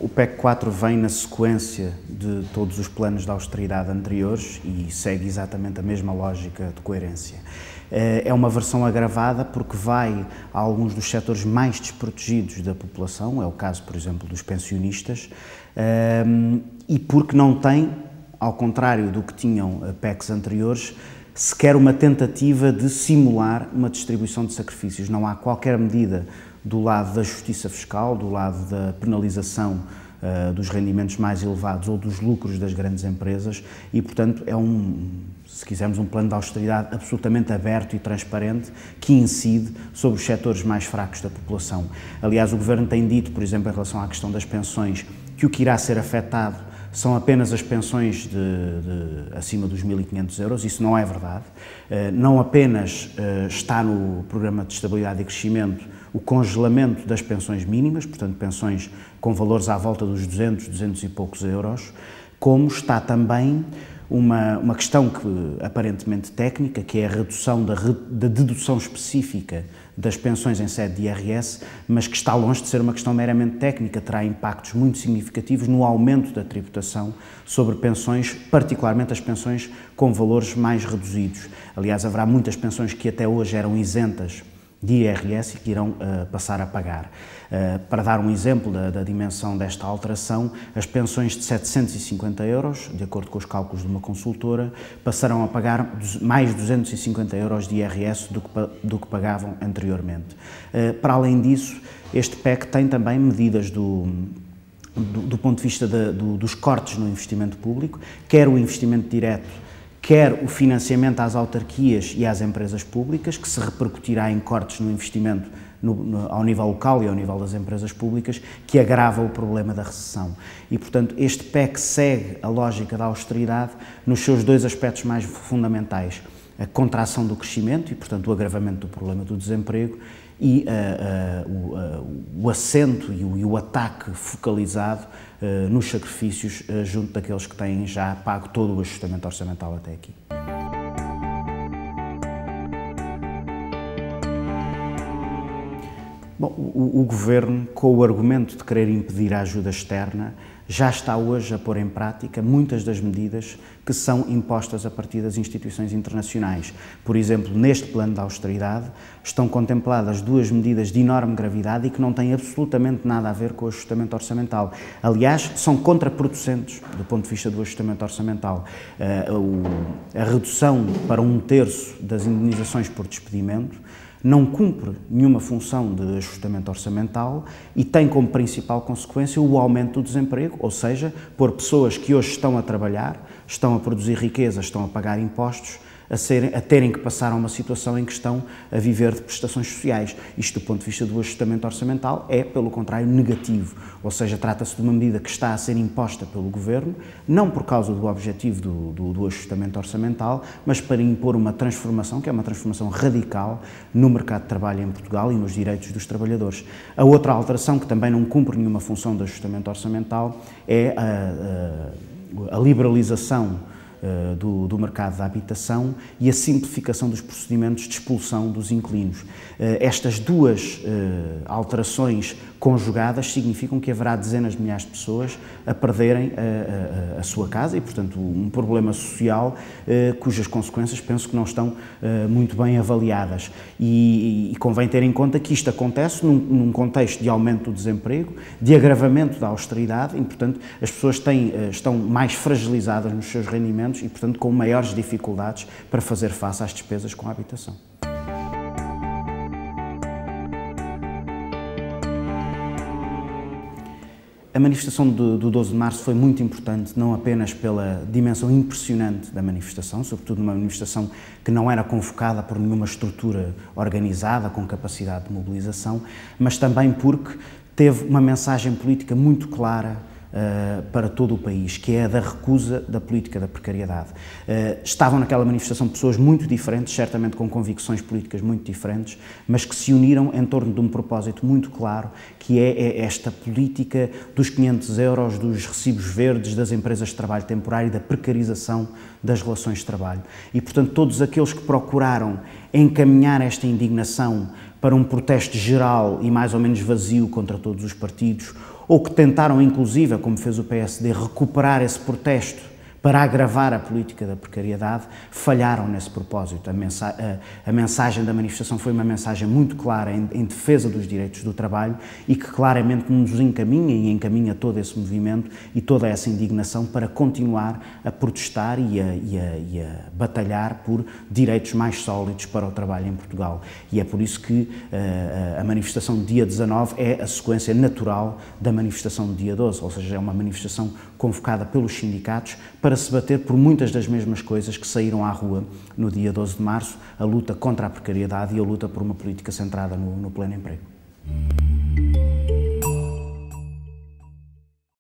O PEC 4 vem na sequência de todos os planos de austeridade anteriores e segue exatamente a mesma lógica de coerência. É uma versão agravada porque vai a alguns dos setores mais desprotegidos da população, é o caso, por exemplo, dos pensionistas, e porque não tem, ao contrário do que tinham PECs anteriores, sequer uma tentativa de simular uma distribuição de sacrifícios. Não há qualquer medida do lado da justiça fiscal, do lado da penalização dos rendimentos mais elevados ou dos lucros das grandes empresas e, portanto, é se quisermos, um plano de austeridade absolutamente aberto e transparente que incide sobre os setores mais fracos da população. Aliás, o Governo tem dito, por exemplo, em relação à questão das pensões, que o que irá ser afetado são apenas as pensões acima dos 1.500 euros, isso não é verdade. Não apenas está no Programa de Estabilidade e Crescimento o congelamento das pensões mínimas, portanto pensões com valores à volta dos 200 e poucos euros, como está também uma questão aparentemente técnica, que é a redução da dedução específica das pensões em sede de IRS, mas que está longe de ser uma questão meramente técnica, terá impactos muito significativos no aumento da tributação sobre pensões, particularmente as pensões com valores mais reduzidos. Aliás, haverá muitas pensões que até hoje eram isentas de IRS e que irão passar a pagar. Para dar um exemplo da dimensão desta alteração, as pensões de 750 euros, de acordo com os cálculos de uma consultora, passarão a pagar mais 250 euros de IRS do que pagavam anteriormente. Para além disso, este PEC tem também medidas do ponto de vista dos cortes no investimento público, quer o investimento direto, quer o financiamento às autarquias e às empresas públicas, que se repercutirá em cortes no investimento ao nível local e ao nível das empresas públicas, que agrava o problema da recessão. E, portanto, este PEC segue a lógica da austeridade nos seus dois aspectos mais fundamentais: a contração do crescimento e, portanto, o agravamento do problema do desemprego e o acento e o ataque focalizado nos sacrifícios junto daqueles que têm já pago todo o ajustamento orçamental até aqui. Bom, o Governo, com o argumento de querer impedir a ajuda externa, já está hoje a pôr em prática muitas das medidas que são impostas a partir das instituições internacionais. Por exemplo, neste plano de austeridade estão contempladas duas medidas de enorme gravidade e que não têm absolutamente nada a ver com o ajustamento orçamental. Aliás, são contraproducentes do ponto de vista do ajustamento orçamental. A redução para 1/3 das indenizações por despedimento não cumpre nenhuma função de ajustamento orçamental e tem como principal consequência o aumento do desemprego, ou seja, pôr pessoas que hoje estão a trabalhar, estão a produzir riqueza, estão a pagar impostos, a terem que passar a uma situação em que estão a viver de prestações sociais. Isto, do ponto de vista do ajustamento orçamental, é, pelo contrário, negativo. Ou seja, trata-se de uma medida que está a ser imposta pelo Governo, não por causa do objetivo do ajustamento orçamental, mas para impor uma transformação, que é uma transformação radical no mercado de trabalho em Portugal e nos direitos dos trabalhadores. A outra alteração, que também não cumpre nenhuma função de ajustamento orçamental, é a liberalização do mercado da habitação e a simplificação dos procedimentos de expulsão dos inquilinos. Estas duas alterações conjugadas significam que haverá dezenas de milhares de pessoas a perderem a sua casa e, portanto, um problema social cujas consequências penso que não estão muito bem avaliadas. E convém ter em conta que isto acontece num contexto de aumento do desemprego, de agravamento da austeridade e, portanto, as pessoas estão mais fragilizadas nos seus rendimentos e, portanto, com maiores dificuldades para fazer face às despesas com a habitação. A manifestação do 12 de março foi muito importante, não apenas pela dimensão impressionante da manifestação, sobretudo uma manifestação que não era convocada por nenhuma estrutura organizada, com capacidade de mobilização, mas também porque teve uma mensagem política muito clara para todo o país, que é a da recusa da política da precariedade. Estavam naquela manifestação pessoas muito diferentes, certamente com convicções políticas muito diferentes, mas que se uniram em torno de um propósito muito claro, que é esta política dos 500 euros, dos recibos verdes, das empresas de trabalho temporário, da precarização das relações de trabalho. E, portanto, todos aqueles que procuraram encaminhar esta indignação para um protesto geral e mais ou menos vazio contra todos os partidos, ou que tentaram, inclusive, como fez o PSD, recuperar esse protesto para agravar a política da precariedade, falharam nesse propósito. A mensagem da manifestação foi uma mensagem muito clara em defesa dos direitos do trabalho e que claramente nos encaminha e encaminha todo esse movimento e toda essa indignação para continuar a protestar e a batalhar por direitos mais sólidos para o trabalho em Portugal. E é por isso que a manifestação do dia 19 é a sequência natural da manifestação do dia 12, ou seja, é uma manifestação convocada pelos sindicatos para se bater por muitas das mesmas coisas que saíram à rua no dia 12 de março, a luta contra a precariedade e a luta por uma política centrada no pleno emprego.